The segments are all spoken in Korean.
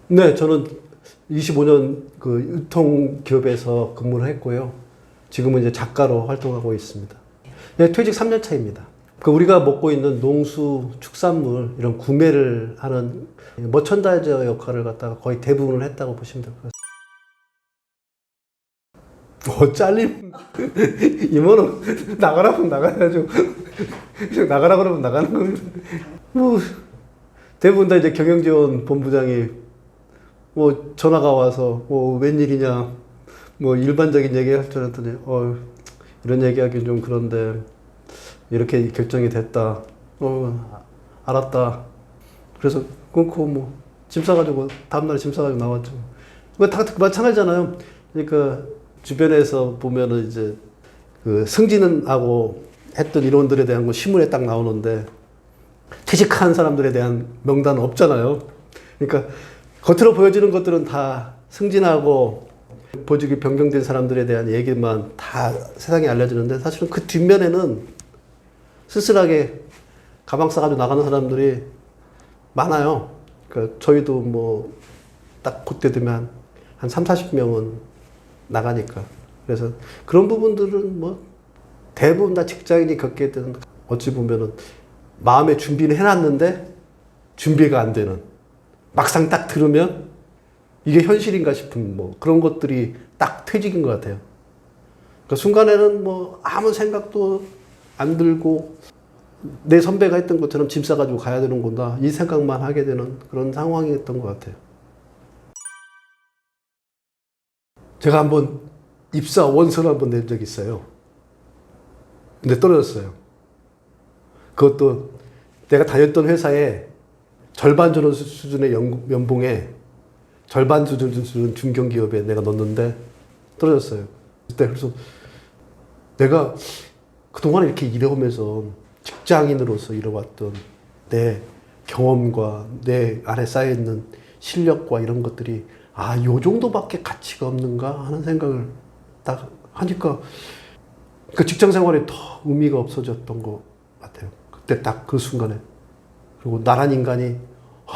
네, 저는 25년 그 유통기업에서 근무를 했고요. 지금은 이제 작가로 활동하고 있습니다. 네, 퇴직 3년 차입니다. 그 우리가 먹고 있는 농수, 축산물 이런 구매를 하는 머천다이저 역할을 갖다가 거의 대부분을 했다고 보시면 될 것 같습니다. 잘림. 임원은 나가라고 나가야죠. 나가라 그러면 나가는 겁니다. 뭐, 대부분 다 이제 경영지원 본부장이 뭐 전화가 와서 뭐 웬일이냐 뭐 일반적인 얘기 할 줄 알았더니 이런 얘기하기 좀 그런데 이렇게 결정이 됐다. 알았다. 그래서 끊고 뭐 짐 싸가지고 다음날 짐 싸가지고 나왔죠. 뭐 다 마찬가지잖아요. 그러니까 주변에서 보면은 이제 그 승진하고 했던 인원들에 대한 거 신문에 딱 나오는데 퇴직한 사람들에 대한 명단은 없잖아요. 그러니까 겉으로 보여지는 것들은 다 승진하고 보직이 변경된 사람들에 대한 얘기만 다 세상에 알려지는데 사실은 그 뒷면에는 쓸쓸하게 가방 싸가지고 나가는 사람들이 많아요. 그러니까 저희도 뭐 딱 그때 되면 한 3, 40명은 나가니까. 그래서 그런 부분들은 뭐 대부분 다 직장인이 겪게 되는 어찌 보면은 마음의 준비는 해놨는데 준비가 안 되는 막상 딱 들으면 이게 현실인가 싶은 뭐 그런 것들이 딱 퇴직인 것 같아요. 그러니까 순간에는 뭐 아무 생각도 안 들고 내 선배가 했던 것처럼 짐 싸가지고 가야 되는 건가 이 생각만 하게 되는 그런 상황이었던 것 같아요. 제가 한번 입사 원서를 한번 낸 적이 있어요. 근데 떨어졌어요. 그것도 내가 다녔던 회사에 절반 주는 수준의 연봉에 절반 수준 중견기업에 내가 넣었는데 떨어졌어요. 그때 그래서 내가 그동안 이렇게 일해오면서 직장인으로서 일해왔던 내 경험과 내 안에 쌓여있는 실력과 이런 것들이 요 정도밖에 가치가 없는가 하는 생각을 딱 하니까 그 직장 생활에 더 의미가 없어졌던 것 같아요. 그때 딱 그 순간에. 그리고 나란 인간이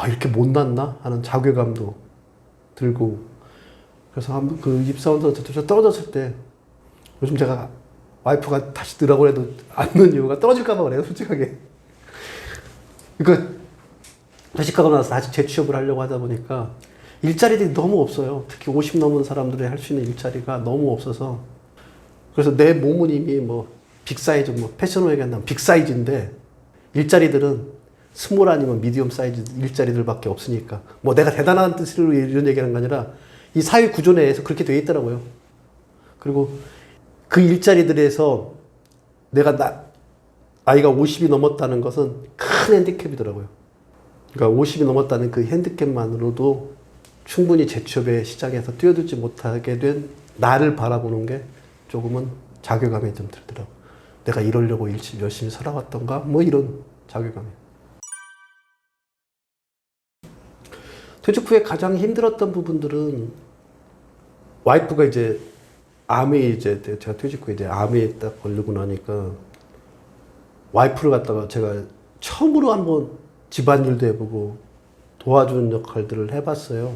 이렇게 못났나 하는 자괴감도 들고 그래서 한번 그 입사원서 떨어졌을 때 요즘 제가 와이프가 다시 넣으라고 해도 안 넣는 이유가 떨어질까 봐 그래요, 솔직하게. 그러니까 퇴직하고 나서 다시 재취업을 하려고 하다 보니까 일자리들이 너무 없어요. 특히 50 넘은 사람들이 할 수 있는 일자리가 너무 없어서 그래서 내 몸은 이미 뭐 빅사이즈, 뭐 패션으로 얘기한다면 빅사이즈인데 일자리들은 스몰 아니면 미디엄 사이즈 일자리들밖에 없으니까 뭐 내가 대단한 뜻으로 이런 얘기하는 게 아니라 이 사회 구조 내에서 그렇게 되어 있더라고요. 그리고 그 일자리들에서 내가 아이가 50이 넘었다는 것은 큰 핸디캡이더라고요. 그러니까 50이 넘었다는 그 핸디캡만으로도 충분히 재취업의 시장에서 뛰어들지 못하게 된 나를 바라보는 게 조금은 자괴감이 좀 들더라고요. 내가 이러려고 열심히 살아왔던가? 뭐 이런 자괴감이. 퇴직 후에 가장 힘들었던 부분들은 와이프가 이제 암이 제가 퇴직 후에 이제 암에 딱 걸리고 나니까 와이프를 갖다가 제가 처음으로 한번 집안일도 해보고 도와주는 역할들을 해봤어요.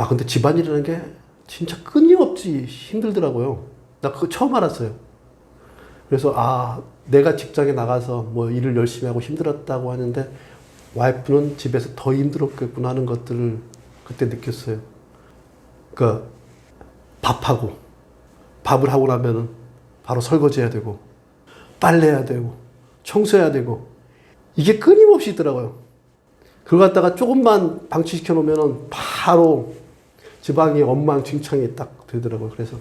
근데 집안일이라는 게 진짜 끊임없이 힘들더라고요. 나 그거 처음 알았어요. 그래서 내가 직장에 나가서 뭐 일을 열심히 하고 힘들었다고 하는데 와이프는 집에서 더 힘들었겠구나 하는 것들을 그때 느꼈어요. 그러니까 밥을 하고 나면은 바로 설거지해야 되고 빨래해야 되고 청소해야 되고 이게 끊임없이 있더라고요. 그걸 갖다가 조금만 방치시켜 놓으면은 바로 지방이 엉망진창이 딱 되더라고요. 그래서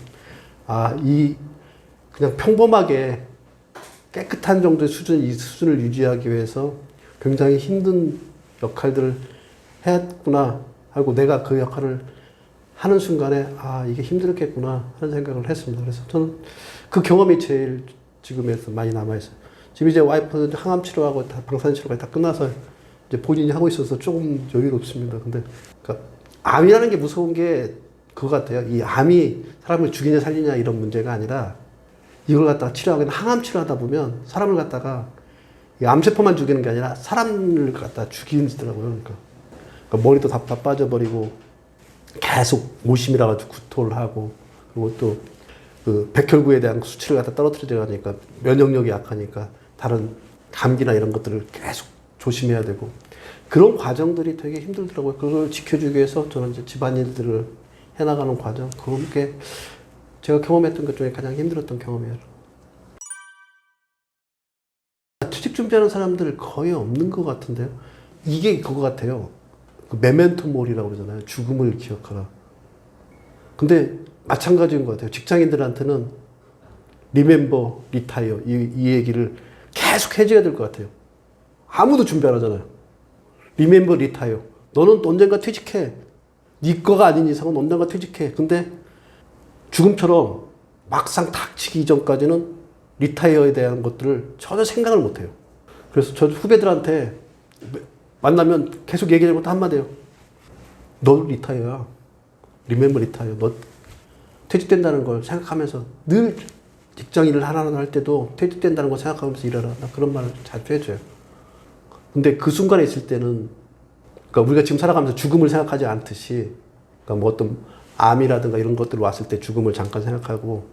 그냥 평범하게 깨끗한 정도의 이 수준을 유지하기 위해서 굉장히 힘든 역할들을 했구나 하고 내가 그 역할을 하는 순간에 이게 힘들었겠구나 하는 생각을 했습니다. 그래서 저는 그 경험이 제일 지금에서 많이 남아있어요. 지금 이제 와이프 항암 치료하고 방사선 치료가 다 끝나서 이제 본인이 하고 있어서 조금 여유롭습니다. 근데 그러니까 암이라는 게 무서운 게 그거 같아요. 이 암이 사람을 죽이냐 살리냐 이런 문제가 아니라 이걸 갖다가 치료하고 항암 치료하다 보면 사람을 갖다가 암세포만 죽이는 게 아니라 사람을 갖다 죽이더라고요. 그러니까 그러니까 머리도 다 빠져버리고 계속 오심이라 가지고 구토를 하고, 그리고 또 그 백혈구에 대한 수치를 갖다 떨어뜨리려 하니까 면역력이 약하니까 다른 감기나 이런 것들을 계속 조심해야 되고, 그런 과정들이 되게 힘들더라고요. 그걸 지켜주기 위해서 저는 이제 집안일들을 해나가는 과정, 그런 게 제가 경험했던 것 중에 가장 힘들었던 경험이에요. 취직 준비하는 사람들 거의 없는 것 같은데요. 이게 그거 같아요. 그 메멘토 모리라고 그러잖아요. 죽음을 기억하라. 근데 마찬가지인 것 같아요. 직장인들한테는 리멤버 리타이어 이 얘기를 계속 해줘야 될 것 같아요. 아무도 준비 안 하잖아요. 리멤버 리타이어. 너는 언젠가 퇴직해. 네 거가 아닌 이상은 언젠가 퇴직해. 근데 죽음처럼 막상 닥치기 이전까지는 리타이어에 대한 것들을 전혀 생각을 못 해요. 그래서 저 후배들한테 만나면 계속 얘기하는 것도 한마디예요. 너 리타이어야. 리멤버 리타이어. 너 퇴직된다는 걸 생각하면서 늘 직장인을 하나 할 때도 퇴직된다는 걸 생각하면서 일하라. 나 그런 말을 자주 해줘요. 근데 그 순간에 있을 때는, 그러니까 우리가 지금 살아가면서 죽음을 생각하지 않듯이, 그러니까 뭐 어떤 암이라든가 이런 것들 왔을 때 죽음을 잠깐 생각하고,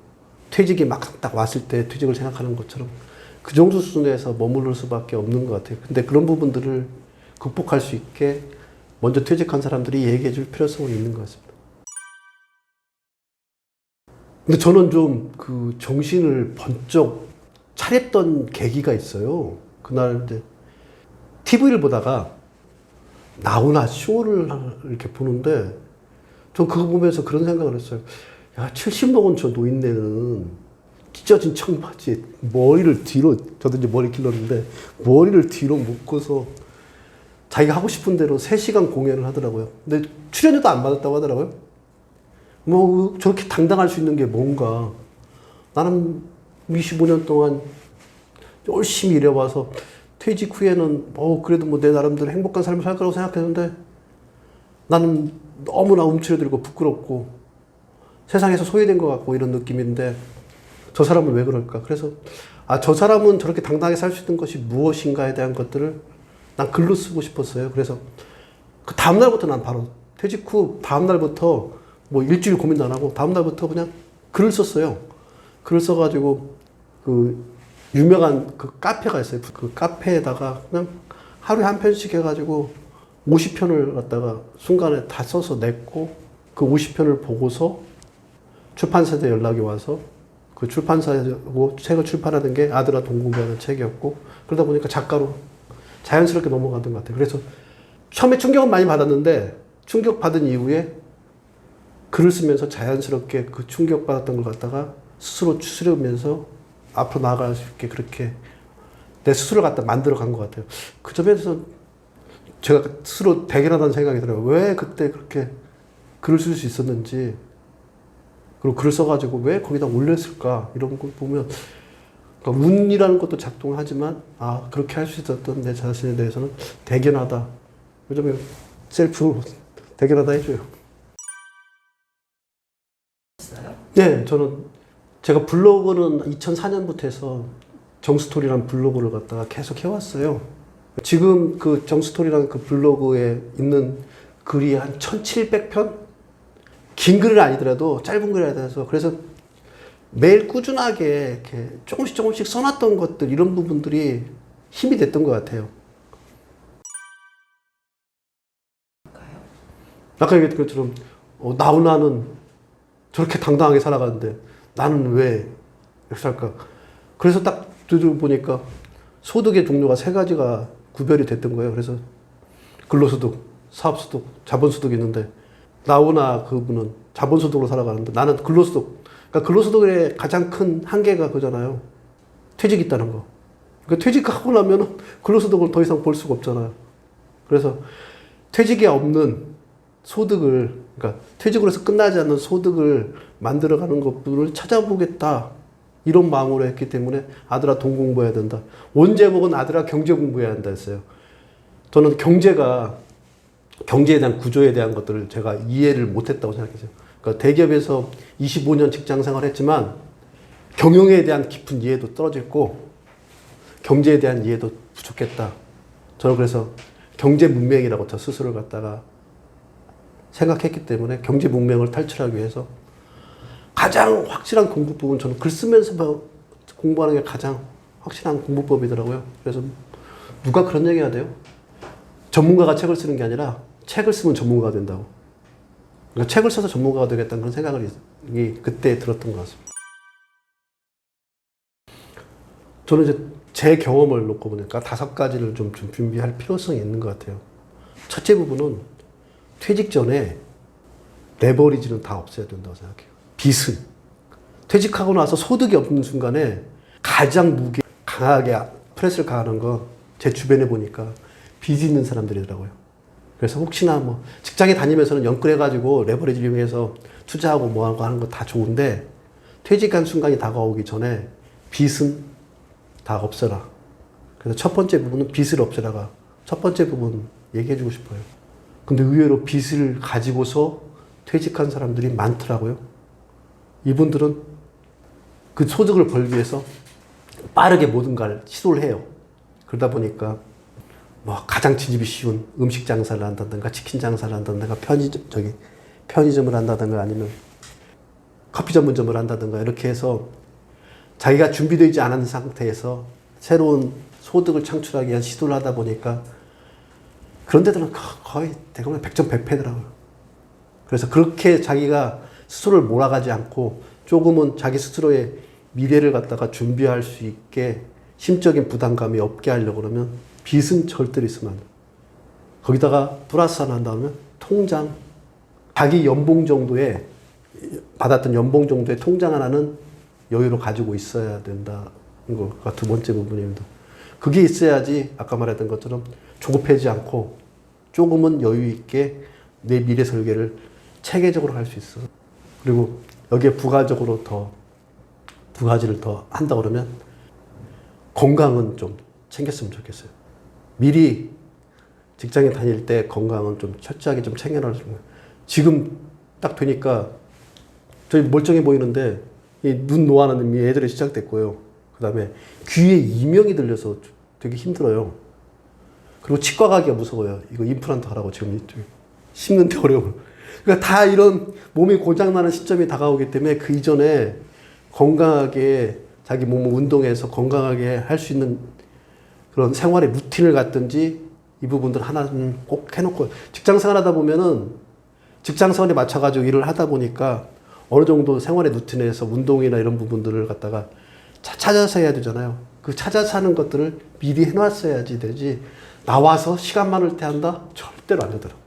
퇴직이 막 딱 왔을 때 퇴직을 생각하는 것처럼 그 정도 수준에서 머무를 수밖에 없는 것 같아요. 근데 그런 부분들을 극복할 수 있게 먼저 퇴직한 사람들이 얘기해 줄 필요성은 있는 것 같습니다. 근데 저는 좀 그 정신을 번쩍 차렸던 계기가 있어요. 그날 이제 TV를 보다가 나훈아 쇼를 이렇게 보는데, 전 그거 보면서 그런 생각을 했어요. 야, 70 먹은 저 노인네는 찢어진 청바지에 머리를 뒤로, 저도 이제 머리 길렀는데, 머리를 뒤로 묶어서 자기가 하고 싶은 대로 3시간 공연을 하더라고요. 근데 출연료도 안 받았다고 하더라고요. 뭐, 저렇게 당당할 수 있는 게 뭔가. 나는 25년 동안 열심히 일해와서 퇴직 후에는, 그래도 뭐 내 나름대로 행복한 삶을 살 거라고 생각했는데, 나는 너무나 움츠러들고 부끄럽고, 세상에서 소외된 것 같고 이런 느낌인데, 저 사람은 왜 그럴까? 그래서, 저 사람은 저렇게 당당하게 살 수 있는 것이 무엇인가에 대한 것들을 난 글로 쓰고 싶었어요. 그래서 그 다음날부터 난 바로 퇴직 후 다음날부터 뭐 일주일 고민도 안 하고 다음날부터 그냥 글을 썼어요. 글을 써가지고 그 유명한 그 카페가 있어요. 그 카페에다가 그냥 하루에 한 편씩 해가지고 50편을 갖다가 순간에 다 써서 냈고, 그 50편을 보고서 출판사에 연락이 와서 그 출판사하고 책을 출판하는 게 아들아 동공부하는 책이었고, 그러다 보니까 작가로 자연스럽게 넘어가던 것 같아요. 그래서 처음에 충격은 많이 받았는데, 충격받은 이후에 글을 쓰면서 자연스럽게 그 충격받았던 걸 갖다가 스스로 추스르면서 앞으로 나아갈 수 있게 그렇게 내 스스로 갖다 만들어 간 것 같아요. 그 점에서 제가 스스로 대견하다는 생각이 들어요. 왜 그때 그렇게 글을 쓸 수 있었는지, 그리고 글을 써가지고 왜 거기다 올렸을까, 이런 걸 보면, 그러니까 운이라는 것도 작동하지만, 그렇게 할 수 있었던 내 자신에 대해서는 대견하다. 요즘에 셀프 대견하다 해줘요. 네, 저는 제가 블로그는 2004년부터 해서 정스토리라는 블로그를 갖다가 계속 해왔어요. 지금 그 정스토리라는 그 블로그에 있는 글이 한 1700편? 긴 글은 아니더라도 짧은 글이 아니라서, 그래서 매일 꾸준하게 이렇게 조금씩 써놨던 것들, 이런 부분들이 힘이 됐던 것 같아요. 아까 얘기했던 것처럼 나훈아는 저렇게 당당하게 살아가는데 나는 왜 이렇게 살까? 그래서 딱 들어보니까 소득의 종류가 3가지가 구별이 됐던 거예요. 그래서 근로소득, 사업소득, 자본소득이 있는데, 나훈아 그분은 자본소득으로 살아가는데 나는 근로소득. 그러니까 근로소득의 가장 큰 한계가 그잖아요. 퇴직이 있다는 거. 그러니까 퇴직하고 나면 근로소득을 더 이상 볼 수가 없잖아요. 그래서 퇴직이 없는 소득을, 그러니까 퇴직으로 해서 끝나지 않는 소득을 만들어가는 것들을 찾아보겠다, 이런 마음으로 했기 때문에 아들아 돈 공부해야 된다. 원 제목은 아들아 경제 공부해야 한다 했어요. 저는 경제에 대한 구조에 대한 것들을 제가 이해를 못했다고 생각했어요. 그러니까 대기업에서 25년 직장 생활했지만 경영에 대한 깊은 이해도 떨어졌고 경제에 대한 이해도 부족했다. 저는 그래서 경제 문맹이라고 저 스스로를 갖다가 생각했기 때문에 경제 문맹을 탈출하기 위해서 가장 확실한 공부법은 저는 글 쓰면서 공부하는 게 가장 확실한 공부법이더라고요. 그래서 누가 그런 얘기 해야 돼요? 전문가가 책을 쓰는 게 아니라 책을 쓰면 전문가가 된다고. 그러니까 책을 써서 전문가가 되겠다는 그런 생각을 그때 들었던 것 같습니다. 저는 이제 제 경험을 놓고 보니까 5가지를 좀 준비할 필요성이 있는 것 같아요. 첫째 부분은 퇴직 전에 레버리지는 다 없애야 된다고 생각해요. 빚은 퇴직하고 나서 소득이 없는 순간에 가장 강하게 프레스를 가하는 거 제 주변에 보니까 빚이 있는 사람들이더라고요. 그래서 혹시나 뭐 직장에 다니면서는 연끌해가지고 레버리지 이용해서 투자하고 뭐하고 하는 거 다 좋은데 퇴직한 순간이 다가오기 전에 빚은 다 없애라. 그래서 첫 번째 부분은 빚을 없애라가 첫 번째 부분 얘기해주고 싶어요. 근데 의외로 빚을 가지고서 퇴직한 사람들이 많더라고요. 이분들은 그 소득을 벌기 위해서 빠르게 모든 걸 시도를 해요. 그러다 보니까 뭐 가장 진입이 쉬운 음식 장사를 한다든가 치킨 장사를 한다든가 편의점을 한다든가 아니면 커피 전문점을 한다든가 이렇게 해서 자기가 준비되지 않은 상태에서 새로운 소득을 창출하기 위한 시도를 하다 보니까 그런 데들은 거의 대부분 100점 100패더라고요. 그래서 그렇게 자기가 스스로를 몰아가지 않고 조금은 자기 스스로의 미래를 갖다가 준비할 수 있게 심적인 부담감이 없게 하려고 그러면 빚은 절대로 있으면 안 돼요. 거기다가 플러스 하나 한다면 통장. 자기 연봉 정도의 받았던 연봉 정도의 통장 하나는 여유로 가지고 있어야 된다는 거가 두 번째 부분입니다. 그게 있어야지 아까 말했던 것처럼 조급해지지 않고 조금은 여유 있게 내 미래 설계를 체계적으로 할 수 있어. 그리고 여기에 부가적으로 두 가지를 더 한다 그러면 건강은 좀 챙겼으면 좋겠어요. 미리 직장에 다닐 때 건강은 좀 철저하게 좀 챙겨놔주는 거예요. 지금 딱 되니까 저희 멀쩡해 보이는데 눈 노화는 이미 예전에 시작됐고요. 그 다음에 귀에 이명이 들려서 되게 힘들어요. 그리고 치과 가기가 무서워요. 이거 임플란트 하라고 지금 심는데 어려워. 그러니까 다 이런 몸이 고장나는 시점이 다가오기 때문에 그 이전에 건강하게 자기 몸을 운동해서 건강하게 할 수 있는 그런 생활의 루틴을 갖든지 이 부분들 하나는 꼭 해놓고 직장 생활하다 보면은 직장 생활에 맞춰가지고 일을 하다 보니까 어느 정도 생활의 루틴에서 운동이나 이런 부분들을 갖다가 찾아서 해야 되잖아요. 그 찾아서 하는 것들을 미리 해놨어야지 되지 나와서 시간 많을 때 한다? 절대로 안 되더라고요.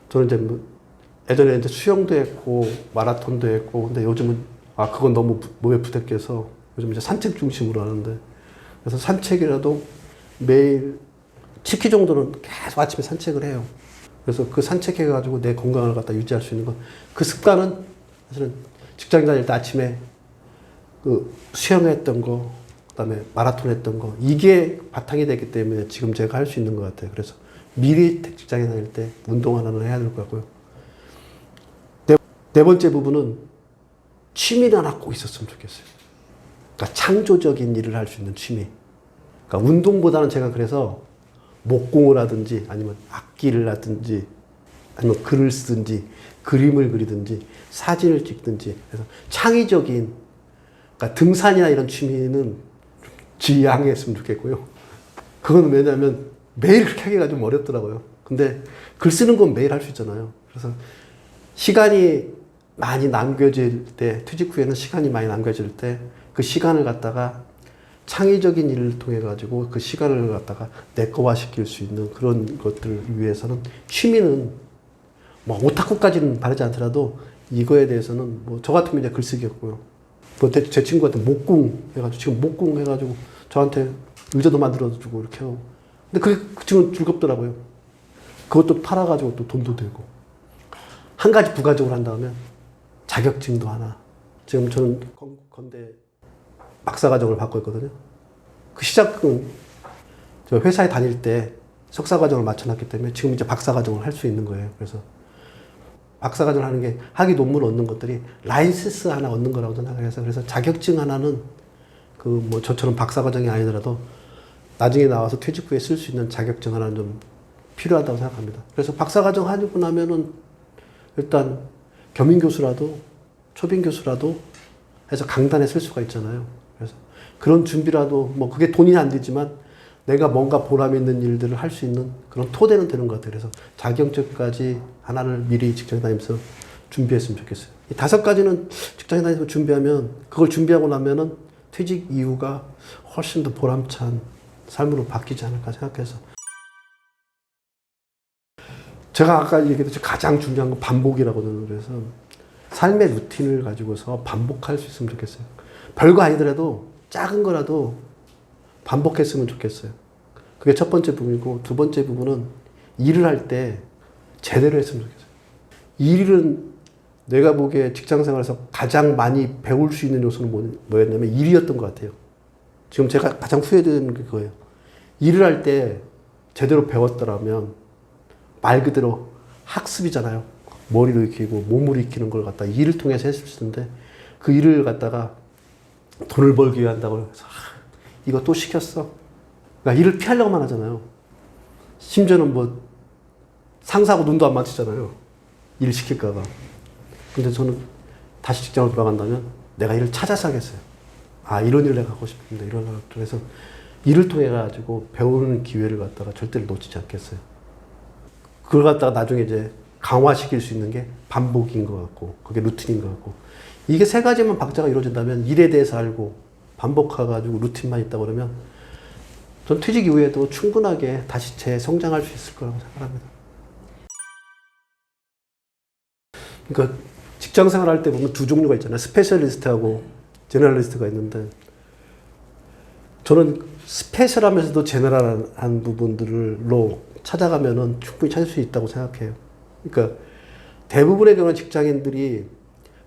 저는 이제 예전에 이제 수영도 했고 마라톤도 했고 근데 요즘은 그건 너무 몸에 부대껴서 요즘 이제 산책 중심으로 하는데 그래서 산책이라도 매일 10km 정도는 계속 아침에 산책을 해요. 그래서 그 산책해가지고 내 건강을 갖다 유지할 수 있는 건 그 습관은 사실은 직장 다닐 때 아침에 그 수영했던 거, 그 다음에 마라톤 했던 거, 이게 바탕이 됐기 때문에 지금 제가 할 수 있는 것 같아요. 그래서 미리 직장에 다닐 때 운동 하나는 해야 될 것 같고요. 네 번째 부분은 취미를 하나 꼭 있었으면 좋겠어요. 그러니까 창조적인 일을 할 수 있는 취미. 그러니까 운동보다는 제가 그래서 목공을 하든지 아니면 악기를 하든지 아니면 글을 쓰든지 그림을 그리든지 사진을 찍든지 그래서 창의적인 그러니까 등산이나 이런 취미는 지양했으면 좋겠고요. 그건 왜냐하면 매일 그렇게 하기가 좀 어렵더라고요. 근데 글 쓰는 건 매일 할 수 있잖아요. 그래서 시간이 많이 남겨질 때, 퇴직 후에는 시간이 많이 남겨질 때 그 시간을 갖다가 창의적인 일을 통해 가지고 그 시간을 갖다가 내 거화 시킬 수 있는 그런 것들을 위해서는 취미는 뭐 오타쿠까지는 바르지 않더라도 이거에 대해서는 뭐 저 같으면 이제 글쓰기였고요. 뭐 제 친구한테 목공 해가지고 지금 목공 해가지고 저한테 의자도 만들어주고 이렇게 하고. 근데 그게 그 친구는 즐겁더라고요. 그것도 팔아가지고 또 돈도 되고. 한 가지 부가적으로 한다면 자격증도 하나. 지금 저는 건대 박사과정을 받고 있거든요. 그 시작은 저 회사에 다닐 때 석사과정을 맞춰놨기 때문에 지금 이제 박사과정을 할 수 있는 거예요. 그래서 박사과정을 하는 게 학위 논문을 얻는 것들이 라이센스 하나 얻는 거라고 생각해서 그래서 자격증 하나는 그 뭐 저처럼 박사과정이 아니더라도 나중에 나와서 퇴직 후에 쓸 수 있는 자격증 하나는 좀 필요하다고 생각합니다. 그래서 박사과정 하고 나면은 일단 겸임교수라도 초빙교수라도 해서 강단에 쓸 수가 있잖아요. 그래서 그런 준비라도 뭐 그게 돈이 안 되지만 내가 뭔가 보람 있는 일들을 할 수 있는 그런 토대는 되는 것 같아요. 그래서 자격증까지 하나를 미리 직장 다니면서 준비했으면 좋겠어요. 이 5가지는 직장에 다니면서 준비하면 그걸 준비하고 나면은 퇴직 이후가 훨씬 더 보람찬 삶으로 바뀌지 않을까 생각해서 제가 아까 얘기했듯이 가장 중요한 건 반복이라거든요. 그래서 삶의 루틴을 가지고서 반복할 수 있으면 좋겠어요. 별거 아니더라도 작은 거라도 반복했으면 좋겠어요. 그게 첫 번째 부분이고 두 번째 부분은 일을 할 때 제대로 했으면 좋겠어요. 일은 내가 보기에 직장 생활에서 가장 많이 배울 수 있는 요소는 뭐였냐면 일이었던 것 같아요. 지금 제가 가장 후회되는 게 그거예요. 일을 할 때 제대로 배웠더라면 말 그대로 학습이잖아요. 머리로 익히고 몸으로 익히는 걸 갖다가 일을 통해서 했을 수 있는데 그 일을 갖다가 돈을 벌기 위해 한다고 해서 이거 또 시켰어. 그러니까 일을 피하려고만 하잖아요. 심지어는 뭐 상사하고 눈도 안 맞추잖아요. 일 시킬까 봐. 근데 저는 다시 직장으로 돌아간다면 내가 일을 찾아서 하겠어요. 아, 이런 일을 내가 하고 싶은데 이런 걸. 그래서 일을 통해 가지고 배우는 기회를 갖다가 절대로 놓치지 않겠어요. 그걸 갖다가 나중에 이제 강화시킬 수 있는 게 반복인 것 같고 그게 루틴인 것 같고 이게 3가지만 박자가 이루어진다면 일에 대해서 알고 반복해가지고 루틴만 있다 그러면 전 퇴직 이후에도 충분하게 다시 재성장할 수 있을 거라고 생각합니다. 그러니까 직장 생활할 때 보면 2종류가 있잖아요. 스페셜리스트하고 제너럴리스트가 있는데 저는 스페셜하면서도 제너럴한 부분들로 찾아가면은 충분히 찾을 수 있다고 생각해요. 그러니까 대부분의 경우는 직장인들이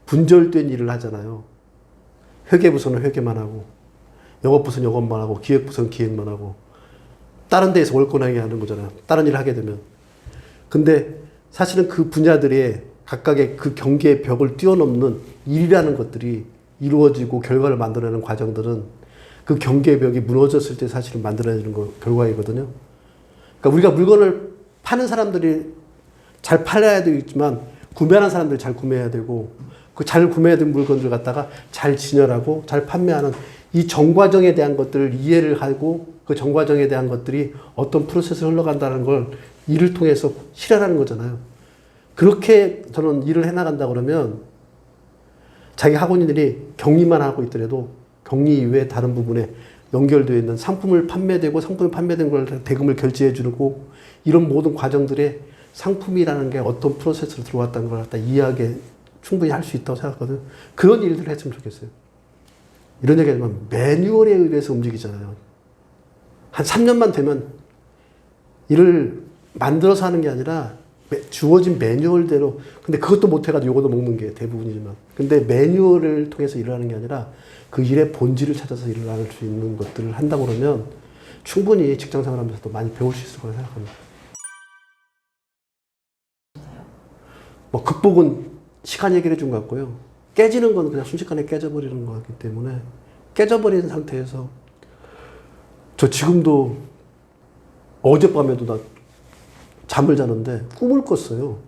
분절된 일을 하잖아요. 회계부서는 회계만 하고 영업부서는 영업만 하고 기획부서는 기획만 하고 다른 데에서 월권하게 하는 거잖아요. 다른 일을 하게 되면. 근데 사실은 그 분야들의 각각의 그 경계의 벽을 뛰어넘는 일이라는 것들이 이루어지고 결과를 만들어내는 과정들은 그 경계의 벽이 무너졌을 때 사실은 만들어내는 결과이거든요. 그러니까 우리가 물건을 파는 사람들이 잘 팔려야 되겠지만 구매하는 사람들이 잘 구매해야 되고 그 잘 구매해야 될 물건들 갖다가 잘 진열하고 잘 판매하는 이 정과정에 대한 것들을 이해를 하고 그 정과정에 대한 것들이 어떤 프로세스로 흘러간다는 걸 일을 통해서 실현하는 거잖아요. 그렇게 저는 일을 해나간다 그러면 자기 학원인들이 격리만 하고 있더라도 격리 이외에 다른 부분에 연결되어 있는 상품을 판매되고 상품이 판매된 걸 대금을 결제해 주고 이런 모든 과정들에 상품이라는 게 어떤 프로세스로 들어왔다는 걸 갖다 이해하게 충분히 할 수 있다고 생각하거든요. 그런 일들을 했으면 좋겠어요. 이런 얘기 하면 매뉴얼에 의해서 움직이잖아요. 한 3년만 되면 일을 만들어서 하는 게 아니라 주어진 매뉴얼대로 근데 그것도 못해가지고 요거도 먹는 게 대부분이지만 근데 매뉴얼을 통해서 일을 하는 게 아니라 그 일의 본질을 찾아서 일을 할 수 있는 것들을 한다고 그러면 충분히 직장 생활하면서도 많이 배울 수 있을 거라고 생각합니다. 뭐 극복은 시간 얘기를 해준 것 같고요. 깨지는 건 그냥 순식간에 깨져버리는 것 같기 때문에 깨져버린 상태에서 저 지금도 어젯밤에도 나 잠을 자는데 꿈을 꿨어요.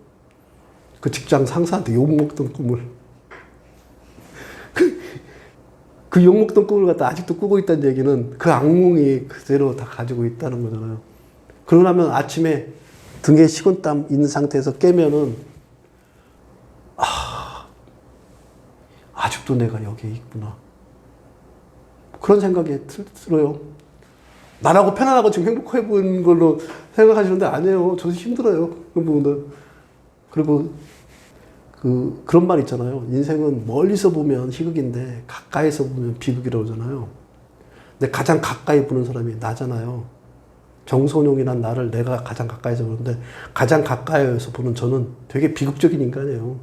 그 직장 상사한테 욕먹던 꿈을. 그 욕먹던 꿈을 갖다 아직도 꾸고 있다는 얘기는 그 악몽이 그대로 다 가지고 있다는 거잖아요. 그러고 나면 아침에 등에 식은땀 있는 상태에서 깨면은 아직도 내가 여기에 있구나. 그런 생각이 들어요. 나라고 편안하고 지금 행복해 보이는 걸로 생각하시는데 아니에요. 저도 힘들어요. 그런 부분들. 그리고 그런 말 있잖아요. 인생은 멀리서 보면 희극인데 가까이서 보면 비극이라고 하잖아요. 근데 가장 가까이 보는 사람이 나잖아요. 정선용이란 나를 내가 가장 가까이서 보는데 가장 가까이서 보는 저는 되게 비극적인 인간이에요.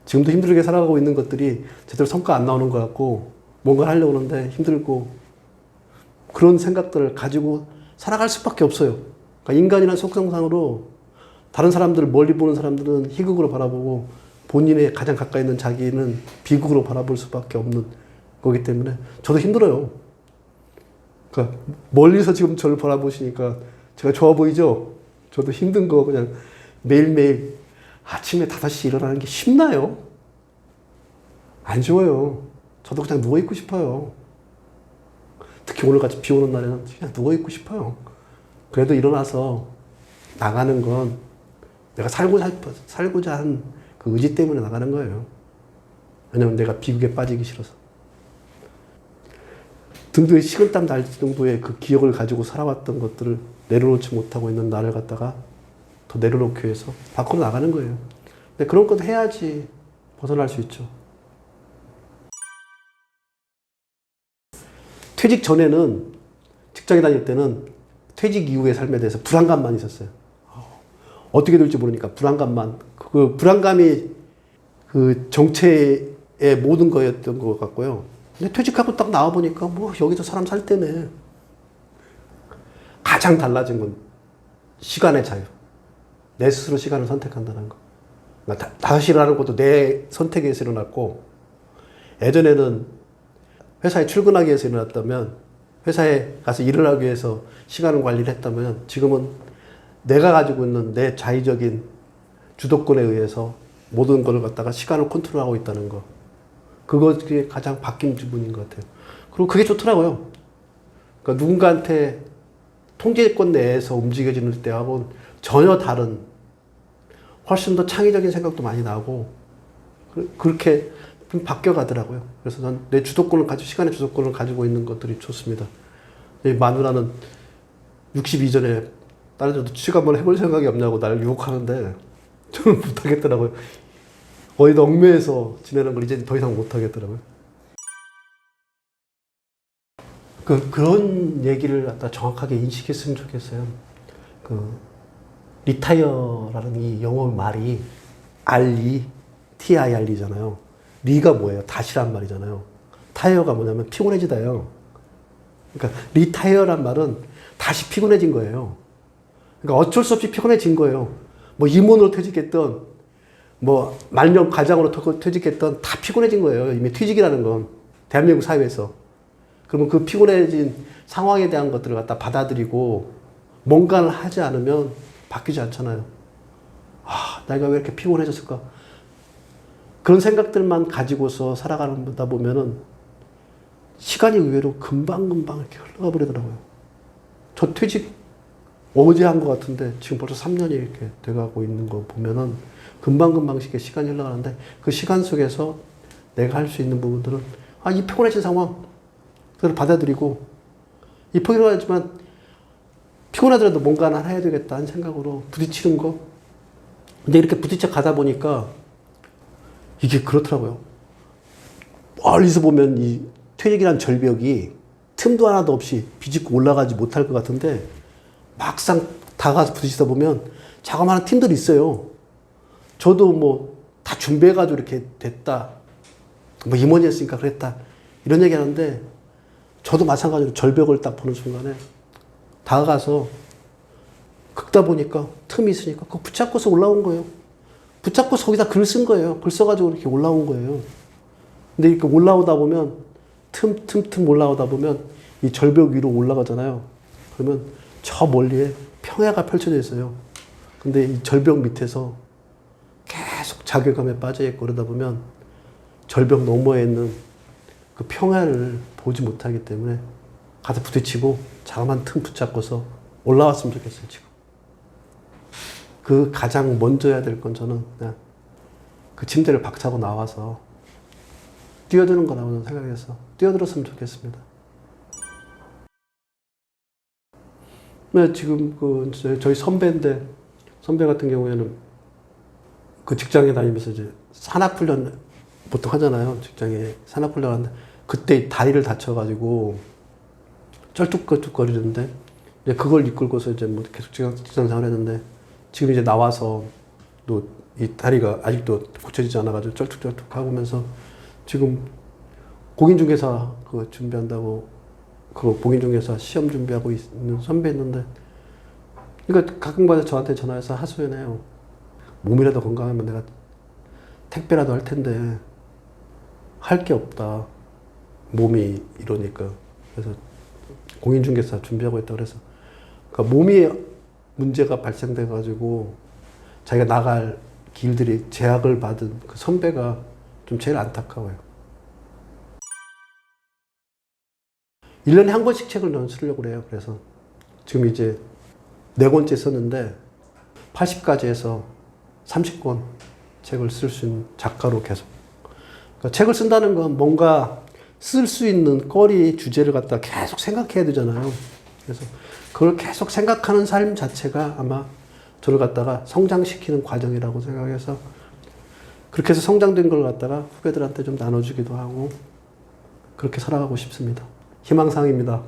지금도 힘들게 살아가고 있는 것들이 제대로 성과 안 나오는 것 같고 뭔가 하려고 하는데 힘들고 그런 생각들을 가지고 살아갈 수밖에 없어요. 그러니까 인간이란 속성상으로 다른 사람들을 멀리 보는 사람들은 희극으로 바라보고 본인의 가장 가까이 있는 자기는 비극으로 바라볼 수밖에 없는 거기 때문에 저도 힘들어요. 그러니까 멀리서 지금 저를 바라보시니까 제가 좋아 보이죠? 저도 힘든 거 그냥 매일매일 아침에 5시 일어나는 게 쉽나요? 안 쉬워요. 저도 그냥 누워있고 싶어요. 특히 오늘같이 비 오는 날에는 그냥 누워있고 싶어요. 그래도 일어나서 나가는 건 내가 살고자 한 그 의지 때문에 나가는 거예요. 왜냐면 내가 비극에 빠지기 싫어서. 등등의 식은땀 날 정도의 그 기억을 가지고 살아왔던 것들을 내려놓지 못하고 있는 나를 갖다가 더 내려놓기 위해서 밖으로 나가는 거예요. 근데 그런 것도 해야지 벗어날 수 있죠. 퇴직 전에는, 직장에 다닐 때는 퇴직 이후의 삶에 대해서 불안감만 있었어요. 어떻게 될지 모르니까 불안감만. 그 불안감이 그 정체의 모든 거였던 것 같고요. 근데 퇴직하고 딱 나와보니까 뭐 여기서 사람 살 때네. 가장 달라진 건 시간의 자유. 내 스스로 시간을 선택한다는 거. 그러니까 다시 일어나는 것도 내 선택에서 일어났고, 예전에는 회사에 출근하기 위해서 일어났다면, 회사에 가서 일을 하기 위해서 시간을 관리를 했다면, 지금은 내가 가지고 있는 내 자의적인 주도권에 의해서 모든 것을 갖다가 시간을 컨트롤하고 있다는 거. 그게 가장 바뀐 부분인 것 같아요. 그리고 그게 좋더라고요. 그러니까 누군가한테 통제권 내에서 움직여지는 때하고는 전혀 다른, 훨씬 더 창의적인 생각도 많이 나고, 그렇게 바뀌어 가더라고요. 그래서 난 내 주도권을 가지고, 시간의 주도권을 가지고 있는 것들이 좋습니다. 마누라는 60 이전에 딸도 취직 한번 해볼 생각이 없냐고 나를 유혹하는데, 저는 못하겠더라고요. 어디다 얽매여서 지내는 걸 이제 더 이상 못하겠더라고요. 그런 얘기를 갖다 정확하게 인식했으면 좋겠어요. 리타이어라는 이 영어 말이 RE, TIRE잖아요. 리가 뭐예요? 다시란 말이잖아요. 타이어가 뭐냐면 피곤해지다요. 그러니까 리타이어란 말은 다시 피곤해진 거예요. 그러니까 어쩔 수 없이 피곤해진 거예요. 뭐 임원으로 퇴직했던, 뭐 말년 과장으로 퇴직했던 다 피곤해진 거예요. 이미 퇴직이라는 건 대한민국 사회에서. 그러면 그 피곤해진 상황에 대한 것들을 갖다 받아들이고 뭔가를 하지 않으면 바뀌지 않잖아요. 아, 내가 왜 이렇게 피곤해졌을까? 그런 생각들만 가지고서 살아가다 보면은 시간이 의외로 금방금방 이렇게 흘러가 버리더라고요. 저 퇴직 어제 한 것 같은데 지금 벌써 3년이 이렇게 돼가고 있는 거 보면은 금방금방 시간이 흘러가는데, 그 시간 속에서 내가 할 수 있는 부분들은, 이 피곤해진 상황, 그걸 받아들이고, 이 피곤하지만 피곤하더라도 뭔가 하나 해야 되겠다는 생각으로 부딪히는 거. 근데 이렇게 부딪혀 가다 보니까 이게 그렇더라고요. 멀리서 보면 이 퇴직이란 절벽이 틈도 하나도 없이 비집고 올라가지 못할 것 같은데, 막상 다가가서 부딪히다 보면 자그마한 팀들이 있어요. 저도 뭐 다 준비해가지고 이렇게 됐다. 뭐 임원이었으니까 그랬다. 이런 얘기 하는데, 저도 마찬가지로 절벽을 딱 보는 순간에 다가가서 긁다 보니까 틈이 있으니까 그거 붙잡고서 올라온 거예요. 붙잡고서 거기다 글 쓴 거예요. 글 써가지고 이렇게 올라온 거예요. 근데 이렇게 올라오다 보면, 틈 올라오다 보면 이 절벽 위로 올라가잖아요. 그러면 저 멀리에 평야가 펼쳐져 있어요. 근데 이 절벽 밑에서 계속 자괴감에 빠져 있고 그러다 보면 절벽 너머에 있는 그 평야를 보지 못하기 때문에 가서 부딪히고 자그마한 틈 붙잡고서 올라왔으면 좋겠어요, 지금. 그 가장 먼저 해야 될 건 저는 그냥 그 침대를 박차고 나와서 뛰어드는 거라고 생각해서 뛰어들었으면 좋겠습니다. 네, 지금 저희 선배인데, 선배 같은 경우에는 그 직장에 다니면서 이제 산악훈련 보통 하잖아요. 직장에 산악훈련 하는데, 그때 다리를 다쳐가지고 쩔뚝쩔뚝거리는데, 이제 그걸 이끌고서 이제 뭐 계속 직장 생활 했는데, 지금 이제 나와서 또 이 다리가 아직도 고쳐지지 않아가지고 쩔뚝쩔뚝 하면서 지금 공인중개사 그거 준비한다고, 그 공인중개사 시험 준비하고 있는 선배 있는데, 그러니까 가끔가다 저한테 전화해서 하소연해요. 몸이라도 건강하면 내가 택배라도 할 텐데 할 게 없다. 몸이 이러니까. 그래서 공인중개사 준비하고 있다 그래서, 그러니까 문제가 발생돼가지고 자기가 나갈 길들이 제약을 받은 그 선배가 좀 제일 안타까워요. 1년에 한 권씩 책을 난 쓰려고 그래요. 그래서 지금 이제 4권째 썼는데 80까지 해서 30권 책을 쓸 수 있는 작가로 계속. 그러니까 책을 쓴다는 건 뭔가 쓸 수 있는 거리 주제를 갖다 계속 생각해야 되잖아요. 그래서 그걸 계속 생각하는 삶 자체가 아마 저를 갖다가 성장시키는 과정이라고 생각해서 그렇게 해서 성장된 걸 갖다가 후배들한테 좀 나눠주기도 하고 그렇게 살아가고 싶습니다. 희망사항입니다.